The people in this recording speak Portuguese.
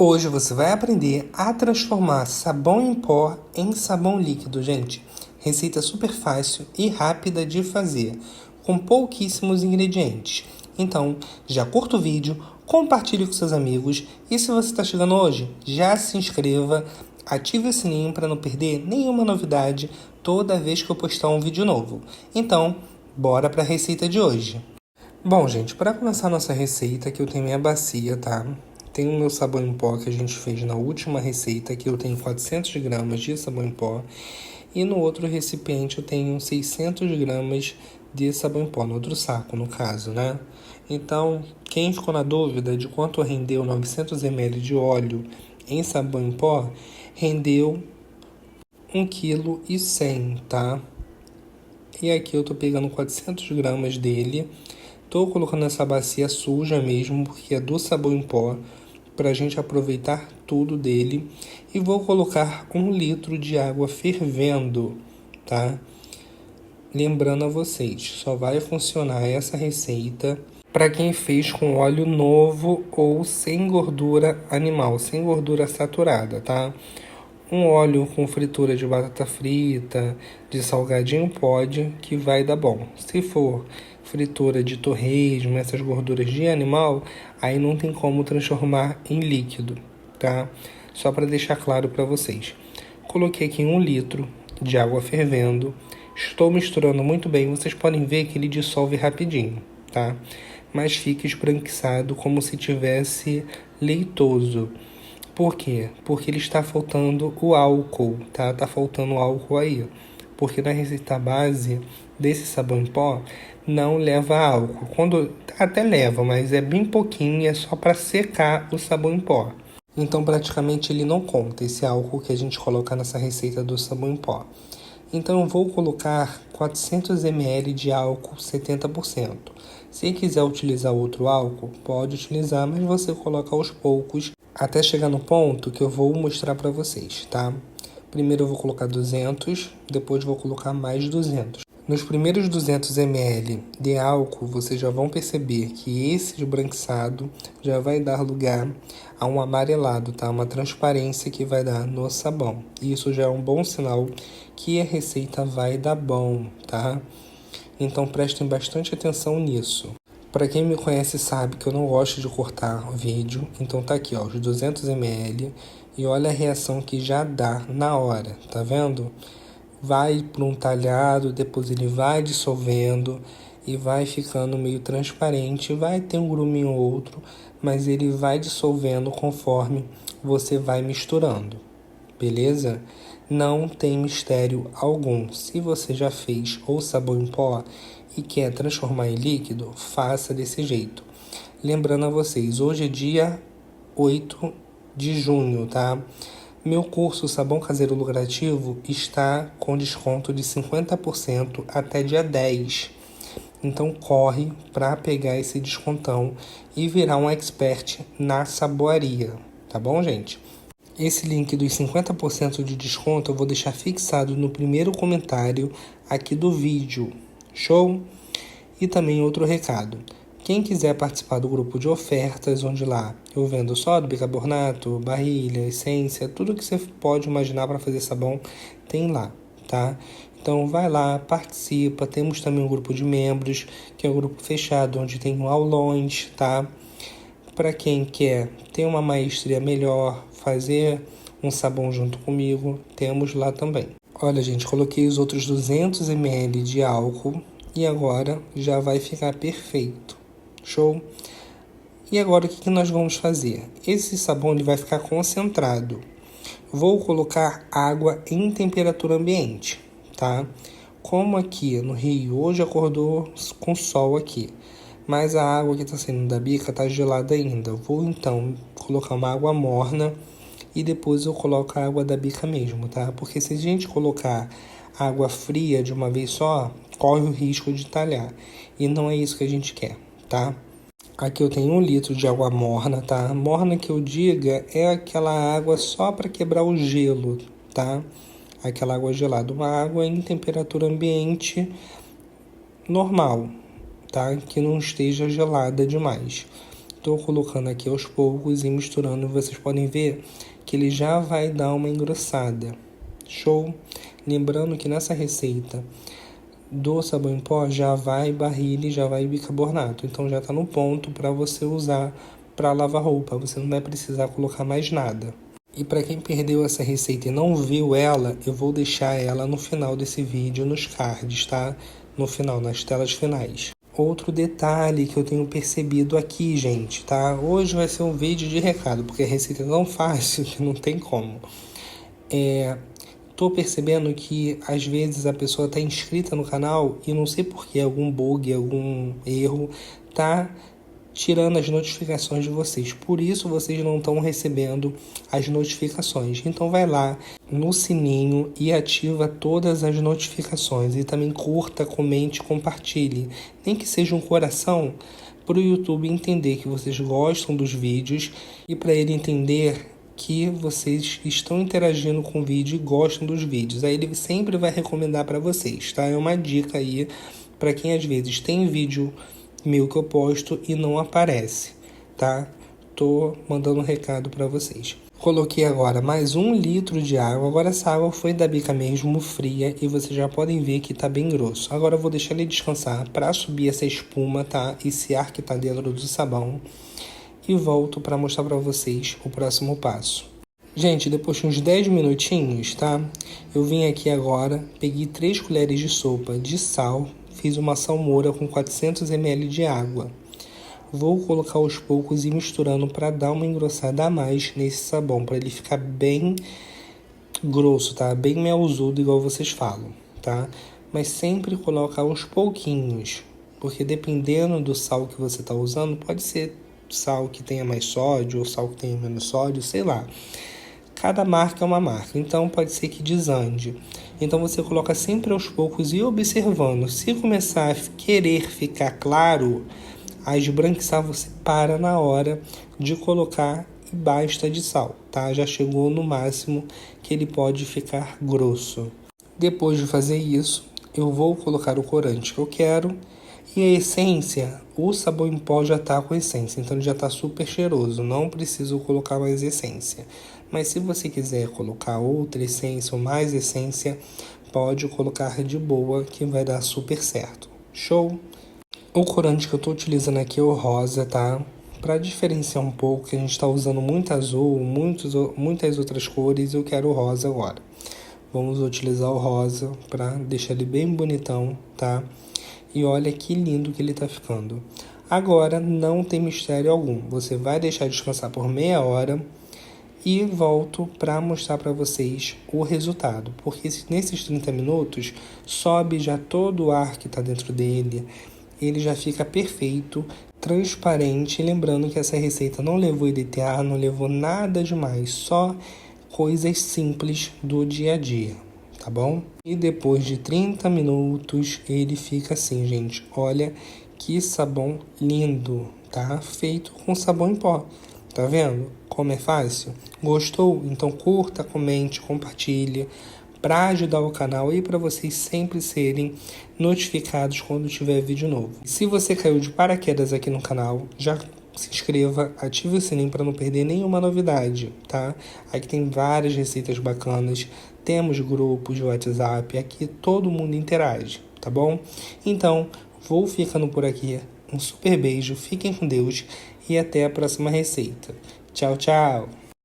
Hoje você vai aprender a transformar sabão em pó em sabão líquido, gente. Receita super fácil e rápida de fazer, com pouquíssimos ingredientes. Então, já curta o vídeo, compartilhe com seus amigos e se você está chegando hoje, já se inscreva, ative o sininho para não perder nenhuma novidade toda vez que eu postar um vídeo novo. Então, bora para a receita de hoje. Bom, gente, para começar a nossa receita, aqui eu tenho minha bacia, tá? Tem o meu sabão em pó que a gente fez na última receita, que eu tenho 400 gramas de sabão em pó. E no outro recipiente eu tenho 600 gramas de sabão em pó, no outro saco, no caso, né? Então, quem ficou na dúvida de quanto rendeu 900 ml de óleo em sabão em pó, rendeu 1,1 kg, tá? E aqui eu tô pegando 400 gramas dele. Tô colocando essa bacia suja mesmo, porque é do sabão em pó, pra gente aproveitar tudo dele. E vou colocar 1 litro de água fervendo, tá? Lembrando a vocês, só vai funcionar essa receita para quem fez com óleo novo ou sem gordura animal, sem gordura saturada, tá? Um óleo com fritura de batata frita, de salgadinho pode, que vai dar bom. Se for fritura de torresmo, essas gorduras de animal, aí não tem como transformar em líquido, tá? Só para deixar claro para vocês. Coloquei aqui 1 litro de água fervendo. Estou misturando muito bem. Vocês podem ver que ele dissolve rapidinho, tá? Mas fica esbranquiçado como se tivesse leitoso. Por quê? Porque ele está faltando o álcool, tá? Tá faltando álcool aí. Porque na receita base desse sabão em pó não leva álcool. Quando até leva, mas é bem pouquinho e é só para secar o sabão em pó. Então praticamente ele não conta esse álcool que a gente coloca nessa receita do sabão em pó. Então eu vou colocar 400 ml de álcool 70%. Se quiser utilizar outro álcool, pode utilizar, mas você coloca aos poucos até chegar no ponto que eu vou mostrar para vocês, tá? Primeiro eu vou colocar 200, depois vou colocar mais 200. Nos primeiros 200 ml de álcool, vocês já vão perceber que esse esbranquiçado já vai dar lugar a um amarelado, tá? Uma transparência que vai dar no sabão. Isso já é um bom sinal que a receita vai dar bom, tá? Então prestem bastante atenção nisso. Para quem me conhece sabe que eu não gosto de cortar o vídeo, então tá aqui, ó, os 200 ml e olha a reação que já dá na hora, tá vendo? Vai para um talhado, depois ele vai dissolvendo e vai ficando meio transparente, vai ter um gruminho ou outro, mas ele vai dissolvendo conforme você vai misturando, beleza? Não tem mistério algum. Se você já fez ou sabão em pó e quer transformar em líquido, faça desse jeito. Lembrando a vocês, hoje é dia 8 de junho, tá? Meu curso Sabão Caseiro Lucrativo está com desconto de 50% até dia 10. Então corre para pegar esse descontão e virar um expert na saboaria, tá bom, gente? Esse link dos 50% de desconto eu vou deixar fixado no primeiro comentário aqui do vídeo. Show? E também outro recado. Quem quiser participar do grupo de ofertas, onde lá eu vendo sódio, bicarbonato, barrilha, essência, tudo que você pode imaginar para fazer sabão, tem lá, tá? Então vai lá, participa. Temos também um grupo de membros, que é um grupo fechado, onde tem aulões, tá? Para quem quer ter uma maestria melhor, fazer um sabão junto comigo, temos lá também. Olha, gente, coloquei os outros 200 ml de álcool e agora já vai ficar perfeito. Show? E agora o que nós vamos fazer? Esse sabão ele vai ficar concentrado. Vou colocar água em temperatura ambiente, tá? Como aqui no Rio, hoje acordou com sol aqui, mas a água que está saindo da bica está gelada ainda. Vou então colocar uma água morna e depois eu coloco a água da bica mesmo, tá? Porque se a gente colocar água fria de uma vez só, corre o risco de talhar. E não é isso que a gente quer, tá? Aqui eu tenho 1 litro de água morna, tá? Morna que eu diga é aquela água só para quebrar o gelo, tá? Aquela água gelada, uma água em temperatura ambiente normal, tá? Que não esteja gelada demais. Estou colocando aqui aos poucos e misturando. Vocês podem ver que ele já vai dar uma engrossada. Show? Lembrando que nessa receita do sabão em pó já vai barilha e já vai bicarbonato. Então já está no ponto para você usar para lavar roupa. Você não vai precisar colocar mais nada. E para quem perdeu essa receita e não viu ela, eu vou deixar ela no final desse vídeo, nos cards, tá? No final, nas telas finais. Outro detalhe que eu tenho percebido aqui, gente, tá? Hoje vai ser um vídeo de recado, porque a receita é tão fácil que não tem como. Tô percebendo que às vezes a pessoa tá inscrita no canal e não sei por que, algum bug, algum erro, tá tirando as notificações de vocês. Por isso vocês não estão recebendo as notificações. Então vai lá no sininho e ativa todas as notificações. E também curta, comente, compartilhe. Nem que seja um coração para o YouTube entender que vocês gostam dos vídeos e para ele entender que vocês estão interagindo com o vídeo e gostam dos vídeos. Aí ele sempre vai recomendar para vocês, tá? É uma dica aí para quem às vezes tem vídeo meu que eu posto e não aparece, tá? Tô mandando um recado para vocês. Coloquei agora mais 1 litro de água. Agora essa água foi da bica mesmo, fria, e vocês já podem ver que tá bem grosso. Agora eu vou deixar ele descansar para subir essa espuma, tá? Esse ar que tá dentro do sabão. E volto para mostrar para vocês o próximo passo. Gente, depois de uns 10 minutinhos, tá? Eu vim aqui agora, peguei 3 colheres de sopa de sal, fiz uma salmoura com 400 ml de água. Vou colocar aos poucos e misturando para dar uma engrossada a mais nesse sabão, para ele ficar bem grosso, tá? Bem melzudo, igual vocês falam, tá? Mas sempre colocar aos pouquinhos, porque dependendo do sal que você tá usando, pode ser sal que tenha mais sódio ou sal que tenha menos sódio, sei lá. Cada marca é uma marca, então pode ser que desande. Então você coloca sempre aos poucos e observando. Se começar a querer ficar claro, a esbranquiçar, você para na hora de colocar e basta de sal, tá? Já chegou no máximo que ele pode ficar grosso. Depois de fazer isso, eu vou colocar o corante que eu quero. E a essência, o sabão em pó já tá com essência, então ele já tá super cheiroso, não preciso colocar mais essência. Mas se você quiser colocar outra essência ou mais essência, pode colocar de boa que vai dar super certo. Show? O corante que eu tô utilizando aqui é o rosa, tá? Para diferenciar um pouco, que a gente tá usando muito azul, muitas outras cores, eu quero o rosa agora. Vamos utilizar o rosa para deixar ele bem bonitão, tá? E olha que lindo que ele tá ficando. Agora não tem mistério algum. Você vai deixar descansar por meia hora e volto para mostrar para vocês o resultado. Porque nesses 30 minutos sobe já todo o ar que tá dentro dele. Ele já fica perfeito, transparente. Lembrando que essa receita não levou EDTA, não levou nada demais. Só coisas simples do dia a dia. Tá bom? E depois de 30 minutos ele fica assim, gente. Olha que sabão lindo, tá? Feito com sabão em pó. Tá vendo como é fácil? Gostou? Então curta, comente, compartilhe para ajudar o canal e para vocês sempre serem notificados quando tiver vídeo novo. Se você caiu de paraquedas aqui no canal, já se inscreva, ative o sininho para não perder nenhuma novidade, tá? Aqui tem várias receitas bacanas, temos grupos de WhatsApp, aqui todo mundo interage, tá bom? Então, vou ficando por aqui. Um super beijo, fiquem com Deus e até a próxima receita. Tchau, tchau!